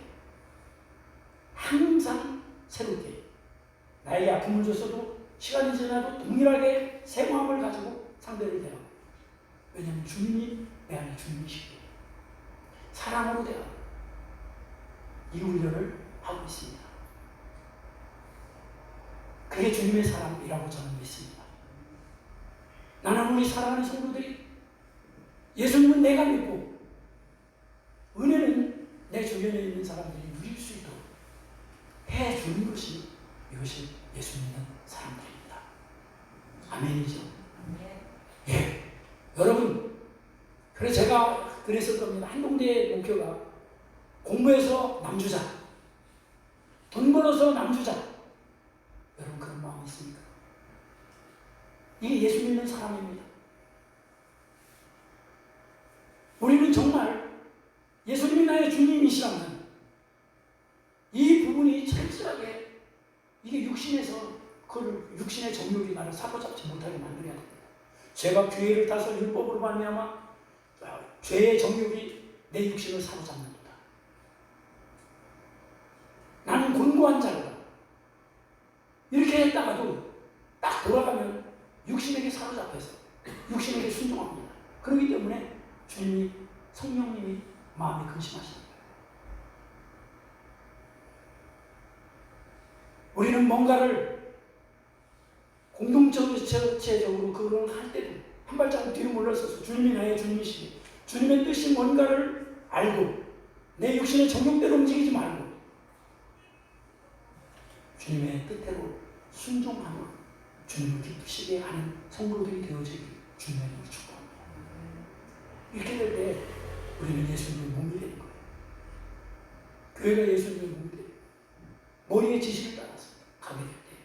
나에게 아픔을 줬어도 시간이 지나도 동일하게 새 마음을 가지고 상대를 대하고, 왜냐하면 주님이 내 안에 주님이시기에 사랑으로 대하고 이 훈련을 하고 있습니다. 그게 주님의 사랑이라고 저는 믿습니다. 나는 우리 사랑하는 성도들이 예수님은 내가 믿고 은혜는 내 주변에 있는 사람들이 누릴 수 있도록 해주는 것이 이것이 예수 믿는 사람들입니다. 아멘이죠? 예. 여러분, 그래서 제가 그랬을 겁니다. 한동대의 목표가 공부해서 남주자, 돈 벌어서 남주자. 여러분 그런 마음이 있습니까? 이게 예수 믿는 사람입니다. 우리는 정말 예수님이 나의 주님이시라면 이 부분이 철저하게 이게 육신에서 그 육신의 정욕이 나를 사로잡지 못하게 만들어야 됩니다. 죄가 기회를 타서 율법으로 말미암아 죄의 정욕이 내 육신을 사로잡는다. 나는 곤고한 자다. 이렇게 했다가도 딱 돌아가면 육신에게 사로잡혀서 육신에게 순종합니다. 그렇기 때문에 주님이 성령님이 마음이 근심하십니다. 우리는 뭔가를 공동체적으로 그걸 할 때도 한 발자국 뒤로 물러서서 주님이 나의 주님이시니 주님의 뜻이 뭔가를 알고 내 육신의 정욕대로 움직이지 말고 주님의 뜻대로 순종하며 주님을 기쁘시게 하는 성도들이 되어지길 주님의 이름으로 축복합니다. 이렇게 될 때 우리는 예수님의 몸이 되는 거예요. 교회가 예수님의 몸이 되는 거예요. 머리의 지시를 따라서 가게 될 때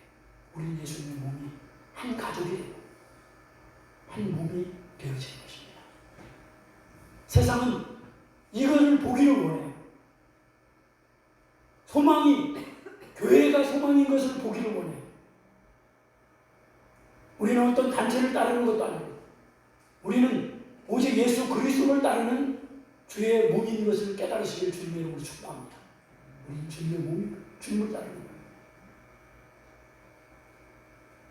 우리는 예수님의 몸이 한 가족이 되고 한 몸이 되어지는 것입니다. 세상은 이것을 보기를 원해요. 소망이 교회가 소망인 것을 보기를 원해요. 우리는 어떤 단체를 따르는 것도 아니고 우리는 오직 예수 그리스도를 따르는 주의 몸인 것을 깨달으시길 주님의 이름으로 축복합니다. 우리는 주님의 몸이 주님을 따르는 거예요.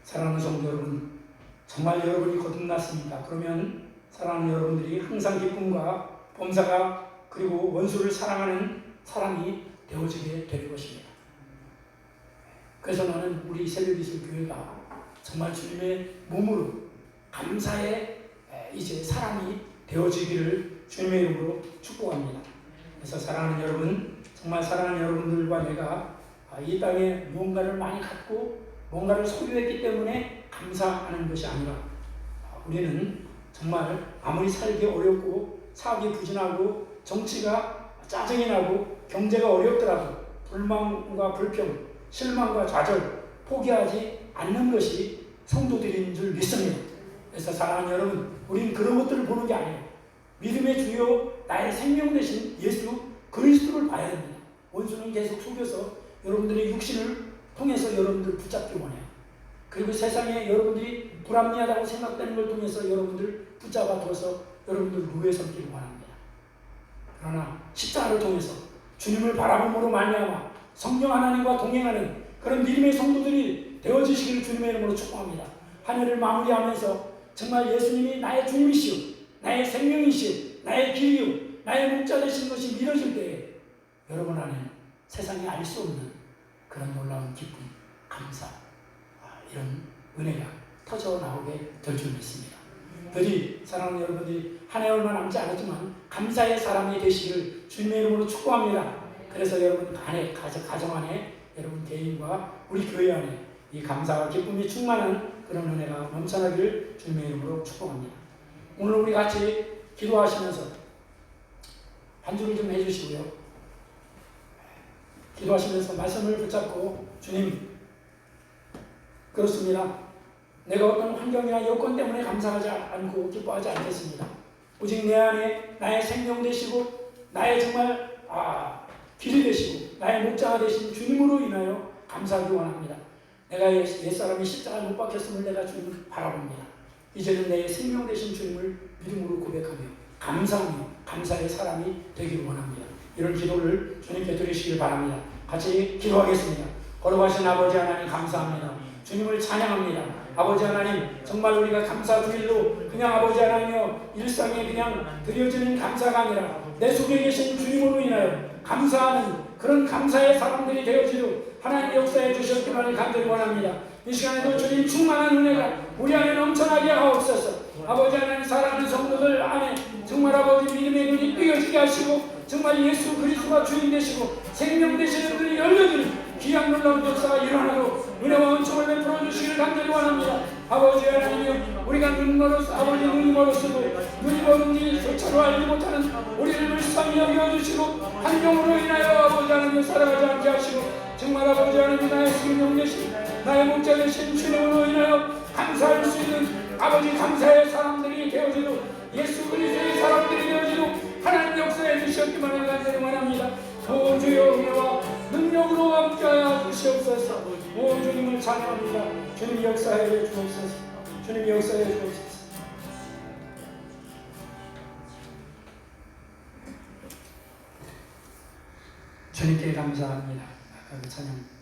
사랑하는 성도 여러분, 정말 여러분이 거듭났습니까? 그러면 사랑하는 여러분들이 항상 기쁨과 범사가 그리고 원수를 사랑하는 사람이 되어지게 될 것입니다. 그래서 나는 우리 새벽기술교회가 정말 주님의 몸으로 감사의 이제 사람이 되어지기를 주님의 이름으로 축복합니다. 그래서 사랑하는 여러분, 정말 사랑하는 여러분들과 내가 이 땅에 무언가를 많이 갖고 뭔가를 소유했기 때문에 감사하는 것이 아니라 우리는 정말 아무리 살기 어렵고 사업이 부진하고 정치가 짜증이 나고 경제가 어렵더라도 불만과 불평, 실망과 좌절, 포기하지 않는 것이 성도들인 줄 믿습니다. 그래서 사랑하는 여러분, 우리는 그런 것들을 보는 게 아니에요. 믿음의 주요 나의 생명 되신 예수 그리스도를 봐야 됩니다. 원수는 계속 속여서 여러분들의 육신을 통해서 여러분들을 붙잡기 원해요. 그리고 세상에 여러분들이 불합리하다고 생각되는 걸 통해서 여러분들 붙잡아 둬서 여러분들 노예 삼기를 원합니다. 그러나 십자가를 통해서 주님을 바라봄으로 말미암아 성령 하나님과 동행하는 그런 믿음의 성도들이 되어지시기를 주님의 이름으로 축복합니다. 한 해를 마무리하면서 정말 예수님이 나의 주님이시오, 나의 생명이시오, 나의 길이요, 나의 목자 되신 것이 믿어질 때에 여러분 안에 세상이 알 수 없는 그런 놀라운 기쁨, 감사, 이런 은혜가 터져 나오게 될 줄 믿습니다. 부디 사랑하는 여러분들이 한 해 얼마 남지 않았지만 감사의 사람이 되시기를 주님의 이름으로 축복합니다. 그래서 여러분 안에, 가정 안에, 여러분 개인과 우리 교회 안에 이 감사와 기쁨이 충만한 그런 은혜가 넘쳐나기를 주님의 이름으로 축복합니다. 오늘 우리 같이 기도하시면서 반주를 좀 해주시고요. 기도하시면서 말씀을 붙잡고 주님, 그렇습니다. 내가 어떤 환경이나 여건 때문에 감사하지 않고 기뻐하지 않겠습니다. 오직 내 안에 나의 생명 되시고 나의 정말 길이 되시고 나의 목자가 되신 주님으로 인하여 감사하기 원합니다. 내가 옛사람이 십자가에 못 박혔음을 내가 주님을 바라봅니다. 이제는 내 생명 되신 주님을 믿음으로 고백하며 감사하며 감사의 사람이 되기를 원합니다. 이런 기도를 주님께 드리시길 바랍니다. 같이 기도하겠습니다. 걸어가신 아버지 하나님 감사합니다. 주님을 찬양합니다. 아버지 하나님, 정말 우리가 감사 주일로 그냥 아버지 하나님여 일상에 그냥 드려지는 감사가 아니라 내 속에 계신 주님으로 인하여 감사하는 그런 감사의 사람들이 되어지도록 하나님 역사해 주셨기를 간절히 원합니다. 이 시간에도 주님 충만한 은혜가 우리 안에 넘쳐나게 하옵소서. 아버지 하나님, 사랑하는 성도들 안에 정말 아버지 믿음의 눈이 뜨여지게 하시고 정말 예수 그리스도가 주인 되시고 생명 되시는 분이 열려지는 귀한 놀라운 역사가 일어나도록 은혜와 은총을 베풀어 주시기를 간절히 원합니다. 아버지 하나님, 우리가 눈 멀어서 아버지 눈이 멀었어도 눈이 멀은 일조차로 알지 못하는 우리를 불쌍히 여겨주시고 환경으로 인하여 아버지 하나님 살아가지 않게 하시고 정말 아버지 하나님 나의 생명 되신 나의 목자 되신 주님으로 인하여 감사할 수 있는 아버지 감사의 사람들이 되어지도록 예수 그리스도의 사람들이 되어지도록 하나님 역사해 주셨기만을 간절히 원합니다. 오 주여 은혜와 능력으로 함께하여 주시옵소서. 오 주님을 찬양합니다. 주님 역사해 주옵소서. 주님 역사해 주옵소서. 주님께 감사합니다. 아까 그 찬양